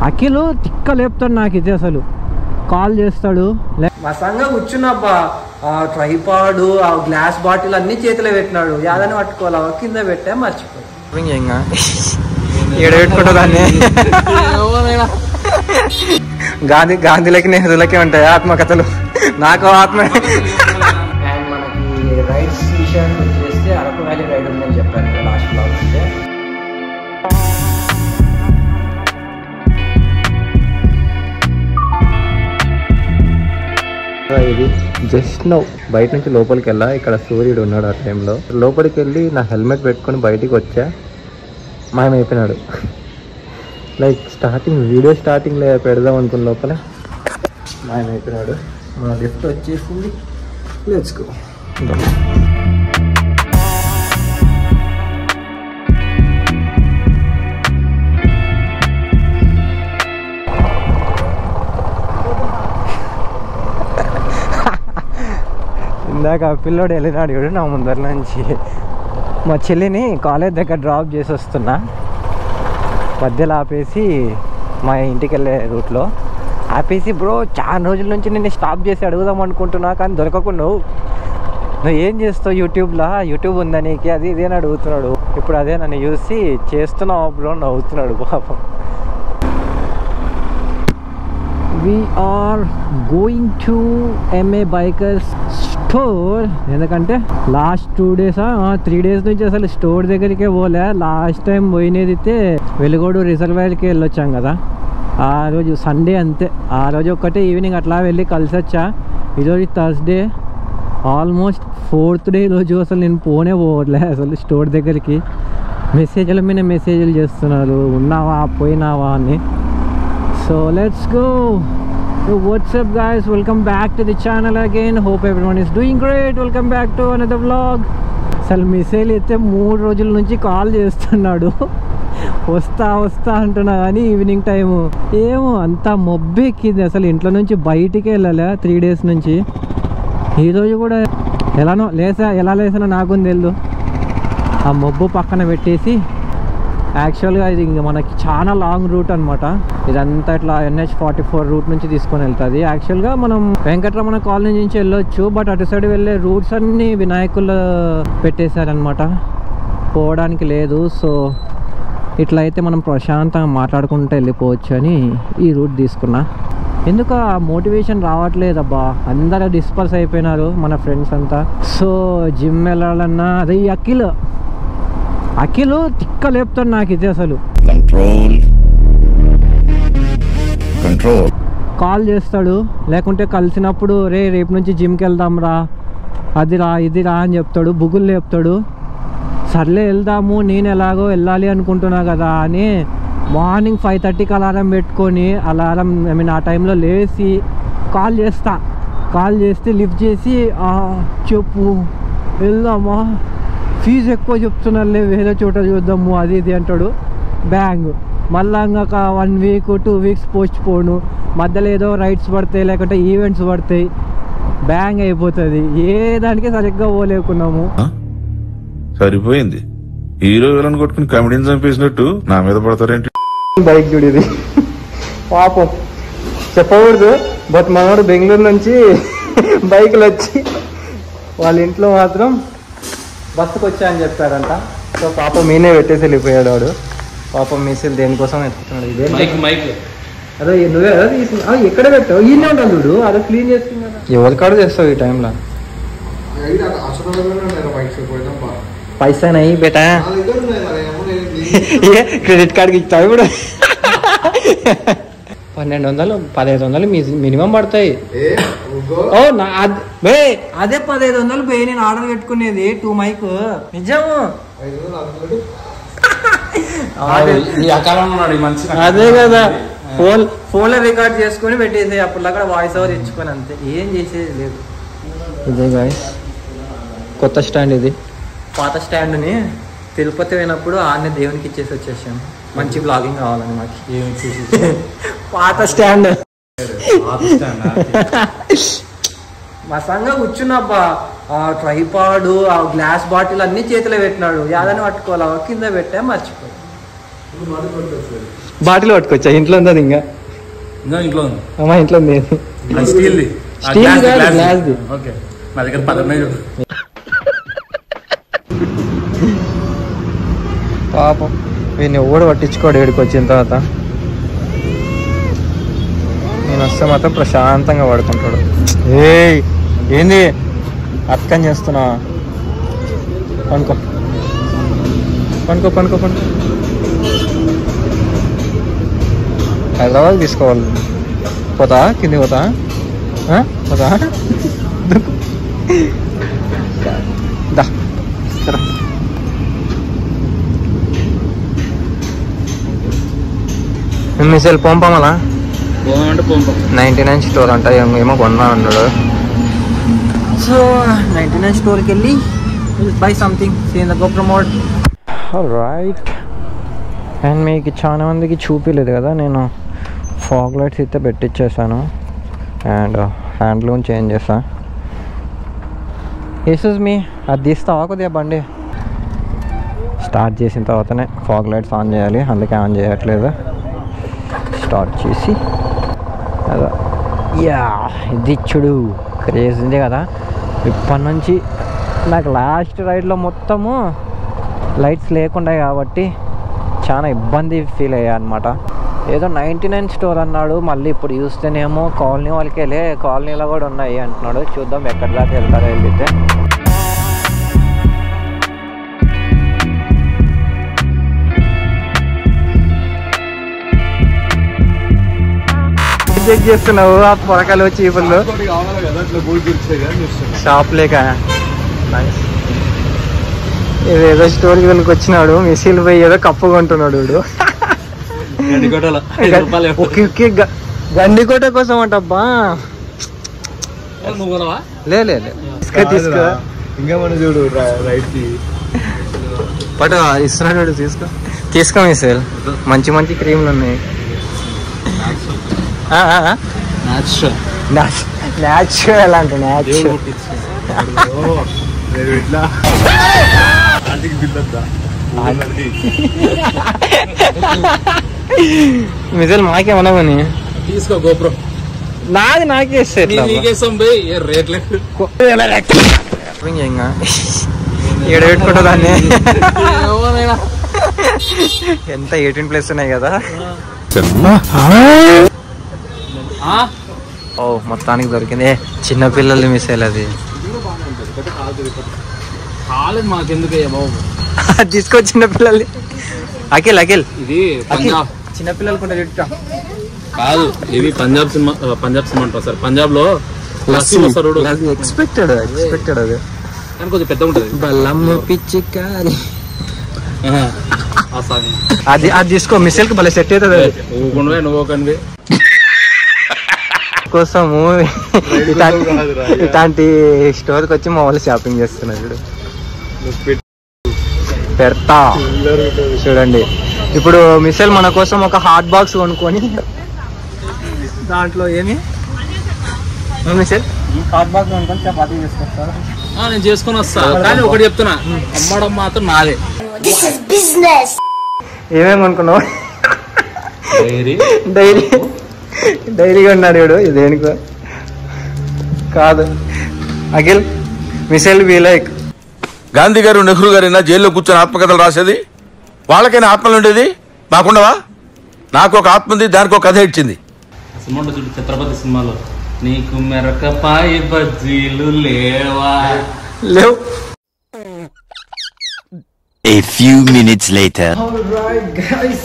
అఖిల్ తిక్క లేపుతాడు నాకు ఇది, అసలు కాల్ చేస్తాడు. మా సంగ కూర్చున్నబ్బా, ట్రైపాడు ఆ గ్లాస్ బాటిల్ అన్ని చేతిలో పెట్టినాడు. యాదని పట్టుకోవాలా కింద పెట్టా మర్చిపోయి ఏడబెట్టుకుంటా దాన్ని. గాంధీలకి నెహ్రూలకి ఉంటాయి ఆత్మకథలు, నాకు ఆత్మ. అండ్ మనకి రైడ్స్ విషయానికి వచ్చేస్తే అరకు వ్యాలీ రైడ్ ఉందని చెప్పాను లాస్ట్ బ్లాగ్ వస్తే. ఇది జస్ట్ నో బయట నుంచి లోపలికి వెళ్ళా, ఇక్కడ సూర్యుడు ఉన్నాడు. ఆ టైంలో లోపలికి వెళ్ళి నా హెల్మెట్ పెట్టుకొని బయటికి వచ్చా, మాయమైపోయినాడు. లైక్ వీడియో స్టార్టింగ్లో పెడదాం అనుకున్న లోపల మాయమైపోయినాడు. మన లిఫ్ట్ వచ్చేసింది, లెట్స్ గో. ఇందాక పిల్లోడు వెళ్ళినాడు చూడు నా ముందర నుంచి. మా చెల్లిని కాలేజ్ దగ్గర డ్రాప్ చేసి వస్తున్నా, మధ్యలో ఆపేసి మా ఇంటికి వెళ్ళే రూట్లో ఆపేసి, బ్రో చాలా రోజుల నుంచి నేను స్టాప్ చేసి అడుగుదాం అనుకుంటున్నా కానీ దొరకకుండా నువ్వు ఏం చేస్తావు యూట్యూబ్ ఉందా నీకు, అది ఇదేని అడుగుతున్నాడు. ఇప్పుడు అదే నన్ను చూసి చేస్తున్నావు బ్రో నవ్వుతున్నాడు పాపం. We are going to MA Bikers store. ఎందుకంటే లాస్ట్ 2 days 3 days నుంచి అసలు స్టోర్ దగ్గరికే పోలే. లాస్ట్ టైం పోయినది అయితే వెలుగోడు రిజర్వాయర్కి వెళ్ళొచ్చాం కదా, ఆ రోజు సండే అంతే. ఆ రోజు ఒక్కటే ఈవినింగ్ అట్లా వెళ్ళి కలిసి వచ్చా. ఈరోజు థర్స్డే, ఆల్మోస్ట్ 4th day రోజు అసలు నేను పోలే అసలు స్టోర్ దగ్గరికి. మెసేజ్ల మీద మెసేజ్లు చేస్తున్నారు, ఉన్నావా పోయినావా అని. So let's go. So what's up guys, welcome back to the channel again. Hope everyone is doing great. Welcome back to another vlog. అసలు మెసేజ్ అయితే 3 రోజుల నుంచి కాల్ చేస్తున్నాడు, వస్తా అంటున్నా కానీ ఈవినింగ్ టైము ఏమో అంతా మొబ్బెక్కింది. అసలు ఇంట్లో నుంచి బయటికి వెళ్ళాలి 3 days నుంచి. ఈరోజు కూడా ఎలా లేసానో నాకు తెలియదు. ఆ మొబ్బు పక్కన పెట్టేసి, యాక్చువల్గా ఇది ఇంకా మనకి చాలా లాంగ్ రూట్ అనమాట. ఇదంతా ఇట్లా NH44 రూట్ నుంచి తీసుకొని వెళ్తుంది. యాక్చువల్గా మనం వెంకటరమణ కాలనీ నుంచి వెళ్ళొచ్చు, బట్ అటు సైడ్ వెళ్ళే రూట్స్ అన్నీ వినాయకులు పెట్టేశారనమాట, పోవడానికి లేదు. సో ఇట్లా అయితే మనం ప్రశాంతంగా మాట్లాడుకుంటూ వెళ్ళిపోవచ్చు అని ఈ రూట్ తీసుకున్నా. ఎందుకు ఆ మోటివేషన్ రావట్లేదబ్బా, అందరూ డిస్పర్స్ అయిపోయినారు మన ఫ్రెండ్స్ అంతా. సో జిమ్ వెళ్ళాలన్నా అదే అఖిల్ తిక్క లేపుతాడు నాకు ఇది, అసలు కాల్ చేస్తాడు. లేకుంటే కలిసినప్పుడు రేపు నుంచి జిమ్కి వెళ్దాం రా, అది రా ఇది రా అని చెప్తాడు, బుగులు లేపుతాడు. సర్లే వెళ్దాము, నేను ఎలాగో వెళ్ళాలి అనుకుంటున్నా కదా అని మార్నింగ్ 5:30కి అలారం పెట్టుకొని ఆ టైంలో లేచి కాల్ చేస్తే లిఫ్ట్ చేసి చెప్పు వెళ్దామా, ఫీజు ఎక్కువ చెప్తున్నారులే వేరే చోట చూద్దాము అది ఇది అంటాడు. బ్యాంగ్ మళ్ళా ఇంకా 1 week 2 weeks పోస్ట్ పోను, మధ్యలో ఏదో రైడ్స్ పడతాయి లేకుంటే ఈవెంట్స్ పడతాయి, బ్యాంగ్ అయిపోతుంది. ఏ దానికి సరిగ్గా పోలేకున్నాము. సరిపోయింది, హీరో విలన్ కొట్టుకుని కమెడీని చంపేసినట్టు నా మీద పడతారేంటి. బైక్ చూడేది పాపం చెప్పకూడదు, బట్ మనోడు బెంగళూరు నుంచి బైక్లు వచ్చి వాళ్ళ ఇంట్లో మాత్రం బస్సుకు వచ్చా అని చెప్పాడంట. సో పాపం మీనే పెట్టేసి వెళ్ళిపోయాడు వాడు. పాపం మీసేలు దేనికోసం ఎత్తుకున్నాడు. ఇదే అదే నువ్వే కదా తీసుకున్నా, ఎక్కడ పెట్టావు? ఈయనే ఉంటాను చూడు, అదే క్లీన్ చేస్తున్నా. ఎవరి కాడ చేస్తావు ఈ టైంలో? పైసా నై బేటా, క్రెడిట్ కార్డ్కి ఇస్తావు ఇప్పుడు. 1200 1500 మినిమం పడతాయి. అదే 1500 పోయి నేను ఆర్డర్ పెట్టుకునేది 2 మైక్ నిజము. అదే కదా, ఫోన్లో రికార్డ్ చేసుకొని పెట్టేసి అప్పుడు అక్కడ వాయిస్ ఓవర్ ఇచ్చుకొని అంతే, ఏం చేసేది లేదు. ఇదే గాయ్స్ కొత్త స్టాండ్, ఇది పాత స్టాండ్ని తిరుపతి పోయినప్పుడు ఆడనే దేవునికి ఇచ్చేసి వచ్చేసాం. మంచి బ్లాగింగ్ కావాలని మాకు పాత స్టాండ్. మా సంగ కూర్చున్నబ్బా, ట్రైపాడు ఆ గ్లాస్ బాటిల్ అన్ని చేతిలో పెట్టినాడు. యాదని పట్టుకోవాలా కింద పెట్టా మర్చిపోయి. బాటిల్ పట్టుకొచ్చా ఇంట్లో ఉంది ఇంకా ఇంట్లో అమ్మా ఇంట్లో ఉంది స్టీల్ గ్లాస్ది ఓకే నా దగ్గర 10 ఉన్నాయి పాపం వీడిని ఎవడు పట్టించుకోడు ఇక్కడికి వచ్చిన తర్వాత నేను వస్తే మాత్రం ప్రశాంతంగా పడుకుంటాడు ఏయ్ ఏంది అక్కని చేస్తున్నా పనుకో పనుకో పనుకో పనుకో హైదరాబాద్ తీసుకోవాలి పోతా కింది పోతా పోతా దా మిసైల్ పంపమలా అంటే 99 స్టోర్ అంట ఏమో కొన్నా అన్నాడు సో 99 స్టోర్కి వెళ్ళి buy something seen the GoPro mode right and మీకు చాలా మందికి చూపించలేదు కదా నేను ఫాగ్ లైట్స్ అయితే పెట్టించేసాను అండ్ హ్యాండ్లూమ్ చేంజ్ చేసా ఎసెస్ మీ అది తీస్తావా కొద్దిగా బండి స్టార్ట్ చేసిన తర్వాతనే ఫాగ్ లైట్స్ ఆన్ చేయాలి అందుకే ఆన్ చేయట్లేదు స్టార్ట్ చేసి అదా యా ఇది చూడు క్రేజ్ ఉంది కదా ఇప్పటి నుంచి నాకు లాస్ట్ రైడ్లో మొత్తము లైట్స్ లేకుండా కాబట్టి చాలా ఇబ్బంది ఫీల్ అయ్యా అనమాట ఏదో 99 స్టోర్ అన్నాడు మళ్ళీ ఇప్పుడు చూస్తేనేమో కాలనీ వాళ్ళకి వెళ్ళే కాలనీలో కూడా ఉన్నాయి అంటున్నాడు చూద్దాం ఎక్కడి దాకా వెళ్తారో వెళ్తే చెక్ చేస్తున్నావు ఆ పొరకాలు చీపుల్లో షాప్ లేక ఏదో స్టోర్కి వెళ్ళకి వచ్చినాడు మిసిల్ పోయి ఏదో కప్పు కొంటున్నాడు వీడు ఓకే గండికోట కోసం అంటబ్బా లే తీసుకో ఇంకా మన చూడు రైట్ కి పట ఇస్తున్నాడు తీసుకో మిసిల్ మంచి మంచి క్రీమ్లు ఉన్నాయి న్యాచురల్ అంటే న్యాచురల్ మిసైల్ మాకేమన్నామని తీసుకో GoPro నాది నాకే ఏడ పెట్టుకుంటా దాన్ని ఎంత 18+ ఉన్నాయి కదా ఓ మొత్తానికి దొరికింది చిన్నపిల్లలు మిసైల్ అది తీసుకో చిన్నపిల్లలు అఖిల్ ఇది చిన్నపిల్లలు కూడా కాదు ఇవి పంజాబ్ సినిమా అంటారు సార్ పంజాబ్ లో ఎక్స్పెక్టెడ్ అది కానీ కొంచెం పెద్ద ఉంటది బల్లమ్మ పిచ్చికారి అది తీసుకో మిసైల్ కి భలే సెట్ అవుతుంది నువ్వు కనివే కోసము ఇట్లాంటి స్టోర్కి వచ్చి మా వాళ్ళు షాపింగ్ చేస్తున్నారు పెడతా చూడండి ఇప్పుడు మిసైల్ మన కోసం ఒక హాట్ బాక్స్ కొనుక్కొని దాంట్లో ఏమి మిసైల్ హాట్ బాక్స్ కొనుక్కొని చపాతీ చేసుకొస్తారు నేను చేసుకొని వస్తా కానీ ఒకటి చెప్తున్నా అమ్మడం మాత్రం నాదే ఏమేమి కొనుక్కున్నావు డైరీగా ఉన్నాడు వీడు ఇదేనికో కాదు Akhil missile be like Gandhi గారు నెహ్రూ గారైనా జైల్లో కూర్చొని ఆత్మకథలు రాసేది వాళ్ళకైనా ఆత్మలు ఉండేది నాకుండవా నాకు ఒక ఆత్మ ఉంది దానికి ఒక కథ ఇచ్చింది సినిమా చూడు ఛత్రపతి సినిమాలో నీకు మెరకపాయి బజ్జీలు లేవు A few minutes later. Alright guys,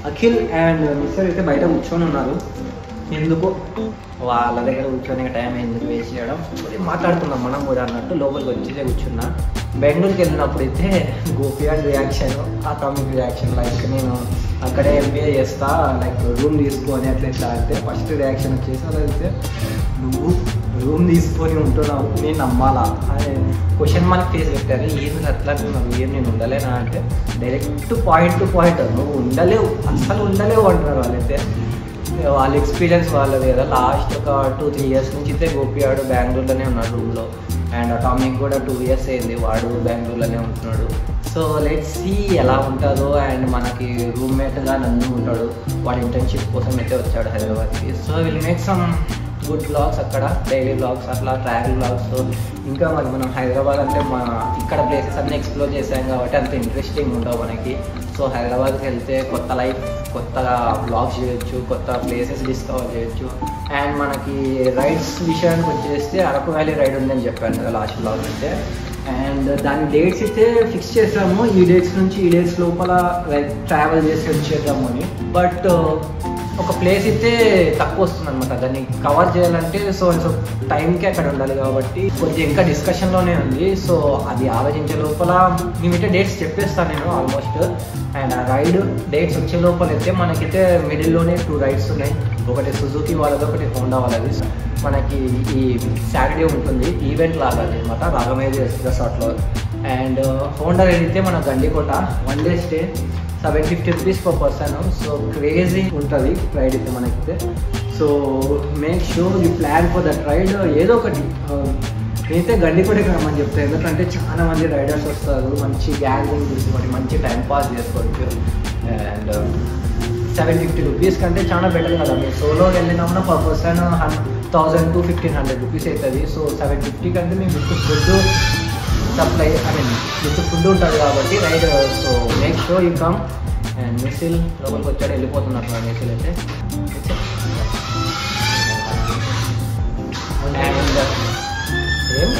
Akhil and mister అయితే బయట కూర్చొని ఉన్నారు ఎందుకు వాళ్ళ దగ్గర కూర్చొని టైం ఎందుకు వేస్ట్ చేయడం మాట్లాడుతున్నాం మనం కూడా అన్నట్టు లోపలికి వచ్చేసే కూర్చున్నా బెంగళూరుకి వెళ్ళినప్పుడు అయితే గోపియాడ్ రియాక్షన్ అటామిక్ రియాక్షన్ లైక్ నేను అక్కడే MBA చేస్తా లైక్ రూమ్ తీసుకొని అట్లా అంటే ఫస్ట్ రియాక్షన్ వచ్చేసి అయితే నువ్వు రూమ్ తీసుకొని ఉంటున్నావు నేను నమ్మాలా అదే క్వశ్చన్ మార్క్ ఫేస్ పెట్టారు ఏమి అట్లా నువ్వు ఏం నేను ఉండలేనా అంటే డైరెక్ట్ పాయింట్ టు పాయింట్ నువ్వు ఉండలేవు అస్సలు ఉండలేవు అంటున్నారు వాళ్ళైతే వాళ్ళ ఎక్స్పీరియన్స్ వాళ్ళది కదా లాస్ట్ ఒక 2-3 years నుంచి అయితే గోపియాడు బెంగళూరులోనే ఉన్నాడు రూమ్లో అండ్ అటామిక్ కూడా 2 years అయింది, వాడు బెంగళూరులోనే ఉంటున్నాడు. సో లెట్స్ సీ ఎలా ఉంటుందో. అండ్ మనకి రూమ్మేట్గా నందు ఉంటాడు, వాడు ఇంటర్న్షిప్ కోసం అయితే వచ్చాడు హైదరాబాద్కి. So will make some good blogs అక్కడ, డైలీ బ్లాగ్స్, అట్లా ట్రావెల్ బ్లాగ్స్. ఇంకా మరి మనం హైదరాబాద్ అంటే ఇక్కడ ప్లేసెస్ అన్నీ ఎక్స్ప్లోర్ చేసాం కాబట్టి అంత ఇంట్రెస్టింగ్ ఉండవు మనకి. సో హైదరాబాద్కి వెళ్తే కొత్త లైఫ్, కొత్తగా బ్లాగ్స్ చేయొచ్చు, కొత్త ప్లేసెస్ డిస్కవర్ చేయొచ్చు. అండ్ మనకి రైడ్స్ విషయానికి వచ్చేస్తే అరకు వ్యాలీ రైడ్ ఉందని చెప్పాను కదా లాస్ట్ బ్లాగ్ అయితే. అండ్ దాని డేట్స్ అయితే ఫిక్స్ చేసాము, ఈ డేట్స్ నుంచి ఈ డేట్స్ లోపల లైక్ ట్రావెల్ చేసి వచ్చేద్దాము అని. బట్ ఒక ప్లేస్ అయితే తక్కువ వస్తుంది అనమాట, దాన్ని కవర్ చేయాలంటే సో టైంకి అక్కడ ఉండాలి కాబట్టి కొంచెం ఇంకా డిస్కషన్లోనే ఉంది. సో అది ఆలోచించే లోపల మేమైతే డేట్స్ చెప్పేస్తాను నేను ఆల్మోస్ట్. అండ్ ఆ రైడ్ డేట్స్ వచ్చే లోపల అయితే మనకైతే మిడిల్లోనే 2 రైడ్స్ ఉన్నాయి, ఒకటి సుజుకి వాళ్ళది, ఒకటి హోండా వాళ్ళది. మనకి ఈ సాటర్డే ఉంటుంది, ఈవెంట్ లాగా అనమాట, రాగమేది రిసార్ట్లో. అండ్ హోండా రైడ్ అయితే మన Gandikota 1 day stay, 750 rupees per person. So crazy ఉంటుంది రైడ్ అయితే మనకైతే. So make sure you plan for that ride. ఏదో ఒకటి నేనైతే గండికోటకి రమ్మని చెప్తాను, ఎందుకంటే చాలా మంది రైడర్స్ వస్తారు, మంచి గ్యాదరింగ్ తీసుకోండి, మంచి టైం పాస్ చేసుకోవచ్చు. అండ్ 750 rupees కంటే చాలా బెటర్ కదా, మీరు సోలో వెళ్ళినామన్నా పర్ పర్సన్ 1000 to 1500 rupees అవుతుంది. సో 750 కంటే మేము with food supply, with food ఉంటుంది కాబట్టి ride. So make sure you come. And మిసిల్ లోపలికి వచ్చాడు, వెళ్ళిపోతున్నట్లు మిసిల్ అయితే. అండ్ ఏం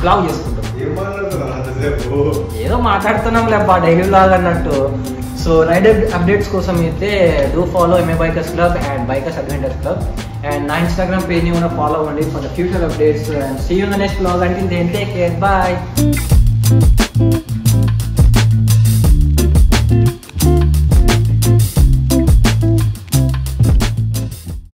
బ్లాగ్ చేసుకుంటాం, ఏదో మాట్లాడుతున్నాం లేపా డైలీ బ్లాగ్ అన్నట్టు. సో రైడర్ అప్డేట్స్ కోసం అయితే do follow MA Bikers Club and Bikers Adventures Club. And నా Instagram page ని కూడా ఫాలో అవ్వండి for the future updates. And see you in the next vlog. Until then, take care. Bye.